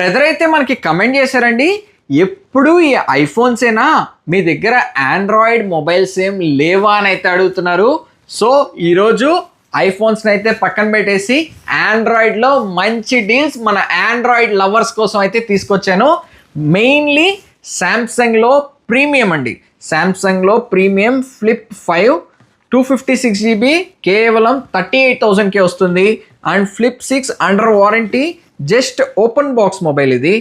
Brother అయితే మనకి comment చేశారండి, ఎప్పుడు ఈ ఐఫోన్సేనా మీ దగ్గర ఆండ్రాయిడ్ మొబైల్స్ ఏం లేవా అని అయితే అడుగుతున్నారు. సో ఈరోజు ఐఫోన్స్ని అయితే పక్కన పెట్టేసి ఆండ్రాయిడ్లో మంచి డీల్స్ మన ఆండ్రాయిడ్ లవర్స్ కోసం అయితే తీసుకొచ్చాను. మెయిన్లీ శాంసంగ్లో ప్రీమియం అండి, శాంసంగ్లో ప్రీమియం ఫ్లిప్ 5 256GB కేవలం 38,000కే వస్తుంది. And flip 6 under warranty just open box mobile ఇది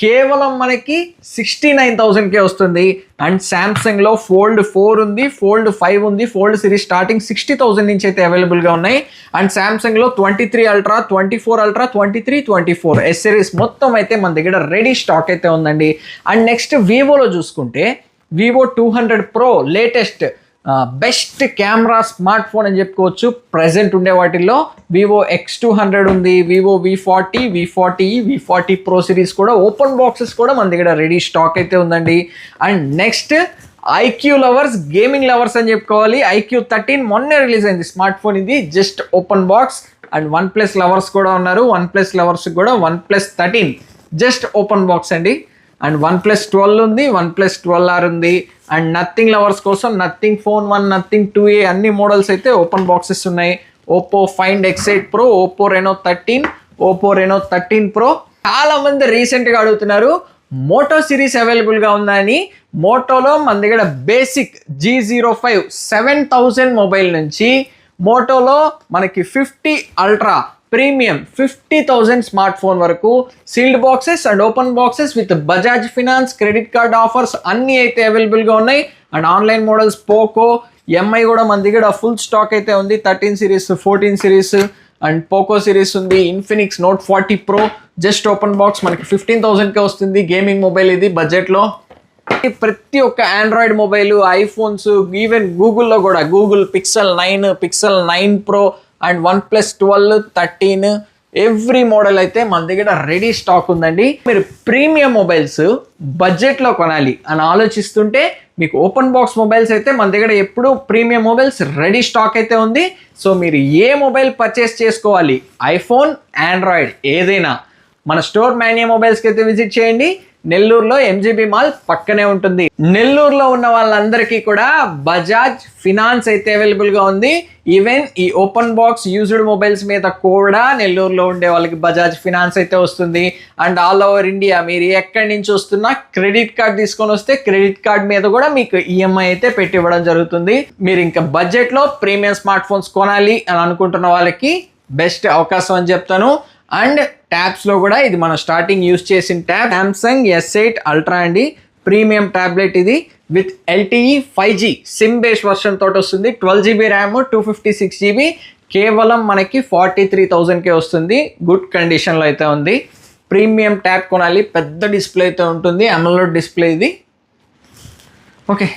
కేవలం మనకి 69,000కే వస్తుంది. అండ్ శాంసంగ్లో ఫోల్డ్ 4 ఉంది, ఫోల్డ్ 5 ఉంది, ఫోల్డ్ సిరీస్ స్టార్టింగ్ 60,000 నుంచి అయితే అవైలబుల్గా ఉన్నాయి. అండ్ శాంసంగ్లో 23 అల్ట్రా, 24 అల్ట్రా, 23, 24 ఎస్ సిరీస్ మొత్తం అయితే మన దగ్గర రెడీ స్టాక్ అయితే ఉందండి. అండ్ నెక్స్ట్ వివోలో చూసుకుంటే Vivo 200 Pro latest best camera smartphone అని చెప్పుకోవచ్చు. ప్రజెంట్ ఉండే వాటిల్లో వివో X200 ఉంది, Vivo V40, V40, V40 Pro సిరీస్ కూడా ఓపెన్ బాక్సెస్ కూడా మన దగ్గర రెడీ స్టాక్ అయితే ఉందండి. And next iQOO lovers, gaming lovers అని చెప్పుకోవాలి. IQ 13 మొన్నే రిలీజ్ అయింది స్మార్ట్ ఫోన్, ఇది just open box. And OnePlus lovers కూడా ఉన్నారు, OnePlus లవర్స్ కూడా OnePlus 13 జస్ట్ ఓపెన్ బాక్స్ అండి. అండ్ OnePlus 12 ఉంది, OnePlus 12R ఉంది. అండ్ నథింగ్ లవర్స్ కోసం నథింగ్ ఫోన్ 1, నథింగ్ 2A అన్ని మోడల్స్ అయితే ఓపెన్ బాక్సెస్ ఉన్నాయి. Oppo Find X8 Pro, Oppo Reno 13, Oppo Reno 13 Pro. చాలా మంది రీసెంట్గా అడుగుతున్నారు మోటో సిరీస్ అవైలబుల్గా ఉందా అని. మోటోలో మన దగ్గర బేసిక్ G05 7000 మొబైల్ నుంచి మోటోలో మనకి 50 అల్ట్రా ప్రీమియం 50,000 స్మార్ట్ ఫోన్ వరకు sealed boxes and open boxes with Bajaj finance credit card offers అన్నీ అయితే అవైలబుల్గా ఉన్నాయి. అండ్ ఆన్లైన్ మోడల్స్ పోకో ఎంఐ కూడా మన దగ్గర ఫుల్ స్టాక్ అయితే ఉంది. 13 series, 14 series and Poco series ఉంది. Infinix Note 40 Pro just open box మనకి 15,000కే వస్తుంది. గేమింగ్ మొబైల్ ఇది బడ్జెట్లో. ప్రతి ఒక్క ఆండ్రాయిడ్ మొబైల్, ఐఫోన్స్, ఈవెన్ గూగుల్లో కూడా Google Pixel 9, Pixel 9 Pro and OnePlus 12, 13 every model అయితే మన దగ్గర రెడీ స్టాక్ ఉందండి. మీరు ప్రీమియం మొబైల్స్ బడ్జెట్లో కొనాలి అని ఆలోచిస్తుంటే మీకు ఓపెన్ బాక్స్ మొబైల్స్ అయితే మన దగ్గర ఎప్పుడు ప్రీమియం మొబైల్స్ రెడీ స్టాక్ అయితే ఉంది. సో మీరు ఏ మొబైల్ పర్చేస్ చేసుకోవాలి, ఐఫోన్, ఆండ్రాయిడ్ ఏదైనా మన స్టోర్ మాన్యా మొబైల్స్కి అయితే విజిట్ చేయండి. నెల్లూరులో MGB మాల్ పక్కనే ఉంటుంది. నెల్లూరులో ఉన్న వాళ్ళందరికీ కూడా బజాజ్ ఫినాన్స్ అయితే అవైలబుల్గా ఉంది. ఈవెన్ ఈ ఓపెన్ బాక్స్ యూజ్డ్ మొబైల్స్ మీద కూడా నెల్లూరులో ఉండే వాళ్ళకి బజాజ్ ఫినాన్స్ అయితే వస్తుంది. అండ్ ఆల్ ఓవర్ ఇండియా మీరు ఎక్కడి నుంచి వస్తున్నా క్రెడిట్ కార్డ్ తీసుకొని వస్తే క్రెడిట్ కార్డ్ మీద కూడా మీకు EMI అయితే పెట్టి ఇవ్వడం జరుగుతుంది. మీరు ఇంకా బడ్జెట్లో ప్రీమియం స్మార్ట్ ఫోన్స్ కొనాలి అని అనుకుంటున్న వాళ్ళకి బెస్ట్ అవకాశం అని చెప్తాను. అండ్ ట్యాబ్స్లో కూడా ఇది మనం స్టార్టింగ్ యూస్ చేసిన ట్యాబ్ Samsung S8 Ultra అండి. ప్రీమియం ట్యాబ్లెట్ ఇది with LTE 5G SIM base version తోటి వస్తుంది. 12GB ర్యామ్, 256GB కేవలం మనకి 43,000కే వస్తుంది. గుడ్ కండిషన్లో అయితే ఉంది. ప్రీమియం ట్యాబ్ కొనాలి, పెద్ద డిస్ప్లే అయితే ఉంటుంది, AMOLED డిస్ప్లే ఇది. ఓకే.